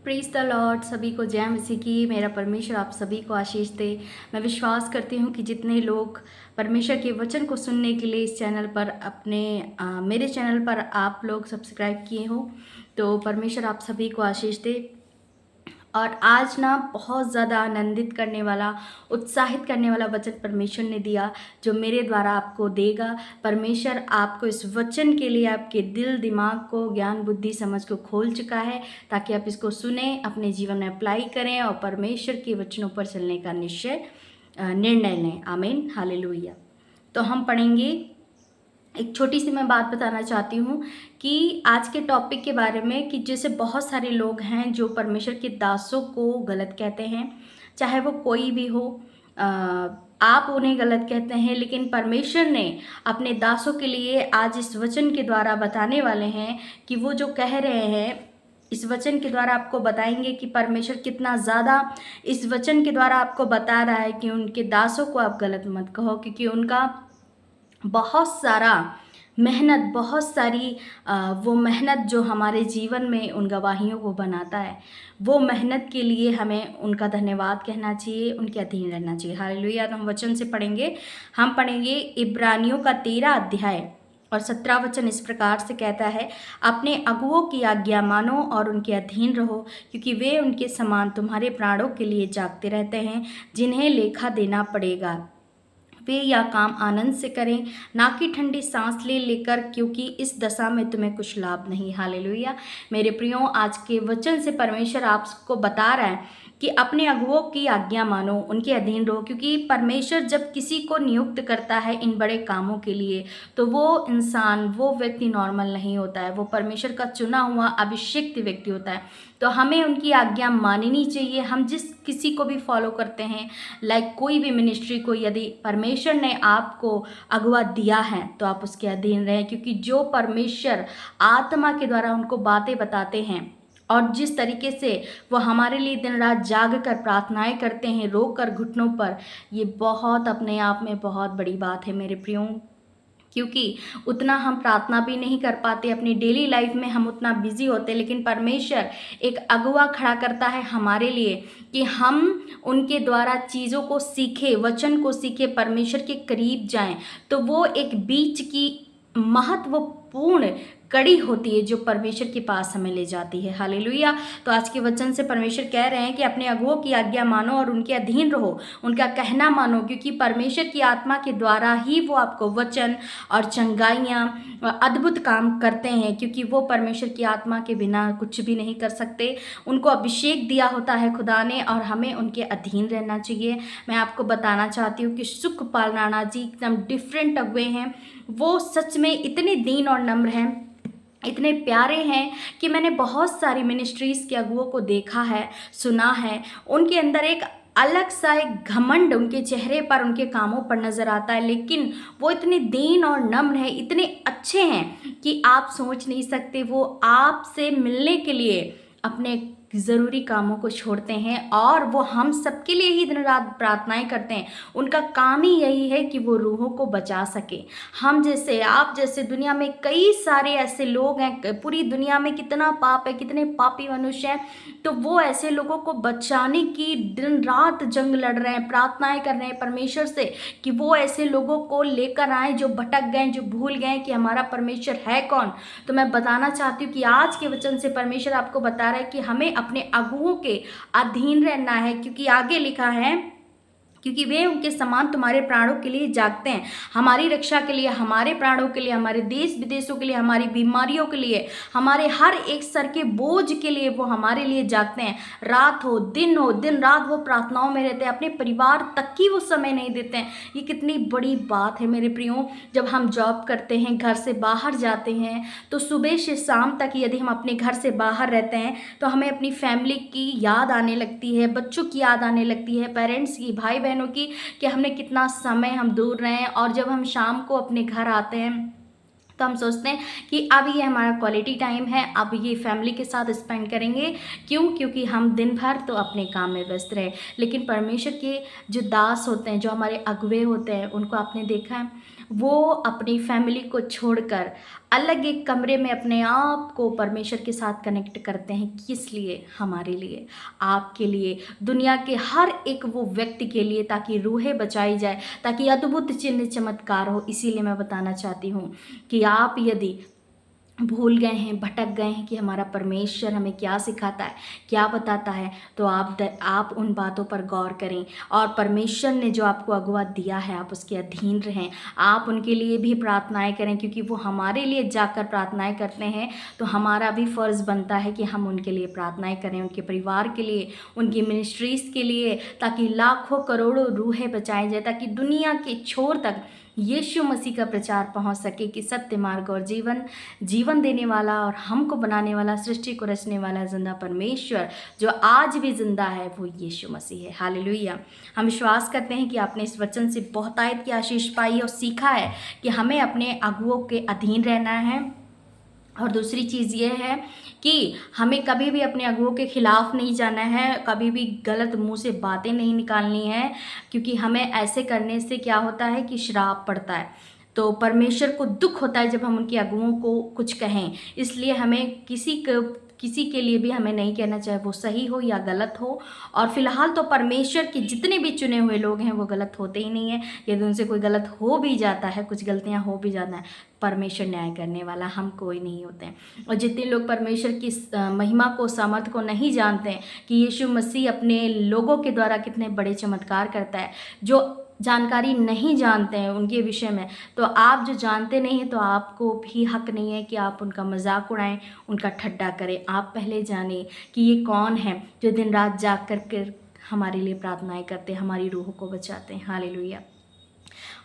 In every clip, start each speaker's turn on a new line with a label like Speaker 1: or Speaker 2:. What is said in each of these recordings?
Speaker 1: Praise the Lord. सभी को जय मसीह की। मेरा परमेश्वर आप सभी को आशीष दे। मैं विश्वास करती हूँ कि जितने लोग परमेश्वर के वचन को सुनने के लिए इस चैनल पर मेरे चैनल पर आप लोग सब्सक्राइब किए हो, तो परमेश्वर आप सभी को आशीष दे। और आज ना बहुत ज़्यादा आनंदित करने वाला, उत्साहित करने वाला वचन परमेश्वर ने दिया, जो मेरे द्वारा आपको देगा। परमेश्वर आपको इस वचन के लिए आपके दिल दिमाग को, ज्ञान बुद्धि समझ को खोल चुका है, ताकि आप इसको सुने, अपने जीवन में अप्लाई करें और परमेश्वर के वचनों पर चलने का निर्णय लें। आमीन, हालेलुया। तो हम पढ़ेंगे, एक छोटी सी मैं बात बताना चाहती हूँ कि आज के टॉपिक के बारे में, कि जैसे बहुत सारे लोग हैं जो परमेश्वर के दासों को गलत कहते हैं, चाहे वो कोई भी हो। आप उन्हें गलत कहते हैं, लेकिन परमेश्वर ने अपने दासों के लिए आज इस वचन के द्वारा बताने वाले हैं कि वो जो कह रहे हैं, इस वचन के द्वारा आपको बताएंगे कि परमेश्वर कितना ज़्यादा इस वचन के द्वारा आपको बता रहा है कि उनके दासों को आप गलत मत कहो, क्योंकि उनका बहुत सारा मेहनत, बहुत सारी वो मेहनत जो हमारे जीवन में उन गवाहियों को बनाता है, वो मेहनत के लिए हमें उनका धन्यवाद कहना चाहिए, उनके अधीन रहना चाहिए। हालेलुया। तो हम वचन से पढ़ेंगे। हम पढ़ेंगे इब्रानियों का 13 अध्याय और 17 वचन इस प्रकार से कहता है, अपने अगुओं की आज्ञा मानो और उनके अधीन रहो, क्योंकि वे उनके समान तुम्हारे प्राणों के लिए जागते रहते हैं, जिन्हें लेखा देना पड़ेगा। वे यह काम आनंद से करें, ना कि ठंडी सांस ले लेकर, क्योंकि इस दशा में तुम्हें कुछ लाभ नहीं। हालेलुया। मेरे प्रियो, आज के वचन से परमेश्वर आपको बता रहा है कि अपने अगुओं की आज्ञा मानो, उनके अधीन रहो, क्योंकि परमेश्वर जब किसी को नियुक्त करता है इन बड़े कामों के लिए, तो वो इंसान, वो व्यक्ति नॉर्मल नहीं होता है, वो परमेश्वर का चुना हुआ अभिषिक्त व्यक्ति होता है। तो हमें उनकी आज्ञा माननी चाहिए। हम जिस किसी को भी फॉलो करते हैं, लाइक कोई भी मिनिस्ट्री को, यदि परमेश्वर ने आपको अगुआ दिया है तो आप उसके अधीन रहें, क्योंकि जो परमेश्वर आत्मा के द्वारा उनको बातें बताते हैं और जिस तरीके से वो हमारे लिए दिन रात जाग कर प्रार्थनाएं करते हैं, रो कर घुटनों पर, ये बहुत अपने आप में बहुत बड़ी बात है मेरे प्रियो। क्योंकि उतना हम प्रार्थना भी नहीं कर पाते, अपनी डेली लाइफ में हम उतना बिजी होते, लेकिन परमेश्वर एक अगुआ खड़ा करता है हमारे लिए कि हम उनके द्वारा चीज़ों को सीखे, वचन को सीखे, परमेश्वर के करीब जाएं। तो वो एक बीच की महत्वपूर्ण कड़ी होती है जो परमेश्वर के पास हमें ले जाती है। हालेलुया। तो आज के वचन से परमेश्वर कह रहे हैं कि अपने अगुओं की आज्ञा मानो और उनके अधीन रहो, उनका कहना मानो, क्योंकि परमेश्वर की आत्मा के द्वारा ही वो आपको वचन और चंगाइयाँ, अद्भुत काम करते हैं, क्योंकि वो परमेश्वर की आत्मा के बिना कुछ भी नहीं कर सकते। उनको अभिषेक दिया होता है खुदा ने, और हमें उनके अधीन रहना चाहिए। मैं आपको बताना चाहती हूँ कि सुखपाल राणा जी एकदम डिफरेंट अगुए हैं। वो सच में इतने दीन और नम्र हैं, इतने प्यारे हैं कि मैंने बहुत सारी मिनिस्ट्रीज़ के अगुओं को देखा है, सुना है। उनके अंदर एक अलग सा एक घमंड उनके चेहरे पर, उनके कामों पर नज़र आता है, लेकिन वो इतने दीन और नम्र हैं, इतने अच्छे हैं कि आप सोच नहीं सकते। वो आपसे मिलने के लिए अपने ज़रूरी कामों को छोड़ते हैं और वो हम सबके लिए ही दिन रात प्रार्थनाएं करते हैं। उनका काम ही यही है कि वो रूहों को बचा सके। हम जैसे, आप जैसे दुनिया में कई सारे ऐसे लोग हैं, पूरी दुनिया में कितना पाप है, कितने पापी मनुष्य हैं, तो वो ऐसे लोगों को बचाने की दिन रात जंग लड़ रहे हैं, प्रार्थनाएं कर रहे हैं परमेश्वर से कि वो ऐसे लोगों को लेकर आए जो भटक गए, जो भूल गए कि हमारा परमेश्वर है कौन। तो मैं बताना चाहती हूँ कि आज के वचन से परमेश्वर आपको बता रहा है कि हमें अपने अगुओं के अधीन रहना है, क्योंकि आगे लिखा है, क्योंकि वे उनके समान तुम्हारे प्राणों के लिए जागते हैं। हमारी रक्षा के लिए, हमारे प्राणों के लिए, हमारे देश विदेशों के लिए, हमारी बीमारियों के लिए, हमारे हर एक सर के बोझ के लिए वो हमारे लिए जागते हैं। रात हो, दिन रात वो प्रार्थनाओं में रहते हैं, अपने परिवार तक की वो समय नहीं देते हैं। ये कितनी बड़ी बात है मेरे प्रियो। जब हम जॉब करते हैं, घर से बाहर जाते हैं, तो सुबह से शाम तक यदि हम अपने घर से बाहर रहते हैं तो हमें अपनी फैमिली की याद आने लगती है, बच्चों की याद आने लगती है, पेरेंट्स की, भाई बहनों की, कि हमने कितना समय हम दूर रहे हैं। और जब हम शाम को अपने घर आते हैं तो हम सोचते हैं कि अब ये हमारा क्वालिटी टाइम है, अब ये फैमिली के साथ स्पेंड करेंगे। क्यों? क्योंकि हम दिन भर तो अपने काम में व्यस्त रहे। लेकिन परमेश्वर के जो दास होते हैं, जो हमारे अगुवे होते हैं, उनको आपने देखा है, वो अपनी फैमिली को छोड़कर अलग एक कमरे में अपने आप को परमेश्वर के साथ कनेक्ट करते हैं। किस लिए? हमारे लिए, आपके लिए, दुनिया के हर एक वो व्यक्ति के लिए, ताकि रूहें बचाई जाए, ताकि अद्भुत चिन्ह चमत्कार हो। इसीलिए मैं बताना चाहती हूँ कि आप यदि भूल गए हैं, भटक गए हैं कि हमारा परमेश्वर हमें क्या सिखाता है, क्या बताता है, तो आप उन बातों पर गौर करें और परमेश्वर ने जो आपको अगुआ दिया है आप उसके अधीन रहें। आप उनके लिए भी प्रार्थनाएं करें, क्योंकि वो हमारे लिए जाकर प्रार्थनाएं करते हैं, तो हमारा भी फ़र्ज़ बनता है कि हम उनके लिए प्रार्थनाएं करें, उनके परिवार के लिए, उनकी मिनिस्ट्रीज़ के लिए, ताकि लाखों करोड़ों रूहें बचाई जाए, ताकि दुनिया के छोर तक यीशु मसीह का प्रचार पहुंच सके कि सत्य मार्ग और जीवन देने वाला और हमको बनाने वाला, सृष्टि को रचने वाला जिंदा परमेश्वर जो आज भी जिंदा है, वो यीशु मसीह है। हालेलुया। हम विश्वास करते हैं कि आपने इस वचन से बहुत आयत की आशीष पाई और सीखा है कि हमें अपने अगुओं के अधीन रहना है। और दूसरी चीज़ ये है कि हमें कभी भी अपने अगुओं के खिलाफ नहीं जाना है, कभी भी गलत मुंह से बातें नहीं निकालनी है, क्योंकि हमें ऐसे करने से क्या होता है कि श्राप पड़ता है। तो परमेश्वर को दुख होता है जब हम उनके अगुओं को कुछ कहें। इसलिए हमें किसी के लिए भी हमें नहीं कहना, चाहे वो सही हो या गलत हो। और फिलहाल तो परमेश्वर के जितने भी चुने हुए लोग हैं वो गलत होते ही नहीं हैं। यदि उनसे कोई गलत हो भी जाता है, कुछ गलतियां हो भी जाता है, परमेश्वर न्याय करने वाला, हम कोई नहीं होते हैं। और जितने लोग परमेश्वर की महिमा को, सामर्थ को नहीं जानते हैं कि यीशु मसीह अपने लोगों के द्वारा कितने बड़े चमत्कार करता है, जो जानकारी नहीं जानते हैं उनके विषय में, तो आप जो जानते नहीं हैं तो आपको भी हक नहीं है कि आप उनका मजाक उड़ाएं, उनका ठट्टा करें। आप पहले जानें कि ये कौन है जो दिन रात जाग कर हमारे लिए प्रार्थनाएं करते हैं, हमारी रूह को बचाते हैं। हालेलुया।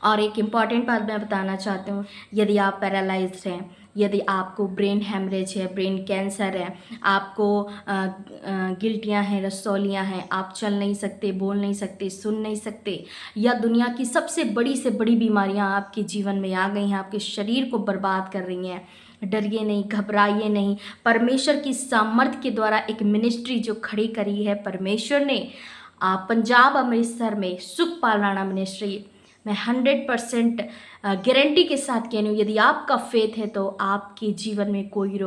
Speaker 1: और एक इम्पॉर्टेंट बात मैं बताना चाहती हूँ, यदि आप पैरालाइज्ड हैं, यदि आपको ब्रेन हैमरेज है, ब्रेन कैंसर है, आपको गिल्टियाँ हैं, रसौलियाँ हैं, आप चल नहीं सकते, बोल नहीं सकते, सुन नहीं सकते, या दुनिया की सबसे बड़ी से बड़ी बीमारियां आपके जीवन में आ गई हैं, आपके शरीर को बर्बाद कर रही हैं, डरिए नहीं, घबराइए नहीं। परमेश्वर की सामर्थ के द्वारा एक मिनिस्ट्री जो खड़ी करी है परमेश्वर ने पंजाब अमृतसर में, सुखपाल राणा मिनिस्ट्री, मैं 100% गारंटी के साथ कह रही हूँ, यदि आपका फेथ है तो आपके जीवन में कोई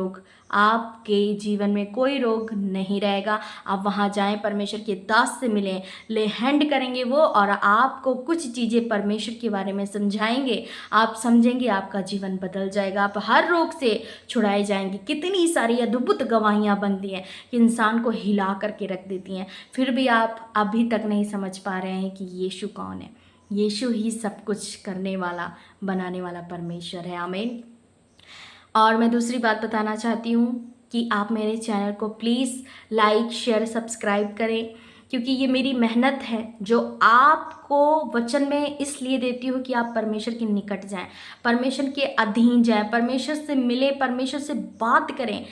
Speaker 1: रोग नहीं रहेगा। आप वहाँ जाएं, परमेश्वर के दास से मिलें, ले हैंड करेंगे वो, और आपको कुछ चीज़ें परमेश्वर के बारे में समझाएंगे, आप समझेंगे, आपका जीवन बदल जाएगा, आप हर रोग से छुड़ाए जाएंगे। कितनी सारी अद्भुत गवाहियाँ बनती हैं कि इंसान को हिला करके रख देती हैं। फिर भी आप अभी तक नहीं समझ पा रहे हैं कि यीशु कौन है। यीशु ही सब कुछ करने वाला, बनाने वाला परमेश्वर है। आमीन। और मैं दूसरी बात बताना चाहती हूँ कि आप मेरे चैनल को प्लीज़ लाइक, शेयर, सब्सक्राइब करें, क्योंकि ये मेरी मेहनत है जो आपको वचन में इसलिए देती हूँ कि आप परमेश्वर के निकट जाएं, परमेश्वर के अधीन जाएं, परमेश्वर से मिलें, परमेश्वर से बात करें,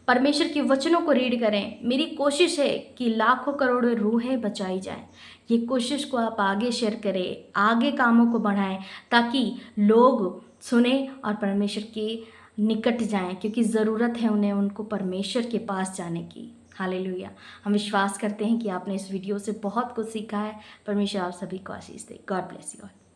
Speaker 1: परमेश्वर के वचनों को रीड करें। मेरी कोशिश है कि लाखों करोड़ों रूहें बचाई जाएं। ये कोशिश को आप आगे शेयर करें, आगे कामों को बढ़ाएं, ताकि लोग सुने और परमेश्वर के निकट जाएं, क्योंकि ज़रूरत है उन्हें, उनको परमेश्वर के पास जाने की। हालेलुया। हम विश्वास करते हैं कि आपने इस वीडियो से बहुत कुछ सीखा है। परमेश्वर आप सभी को आशीष दे। God bless you all.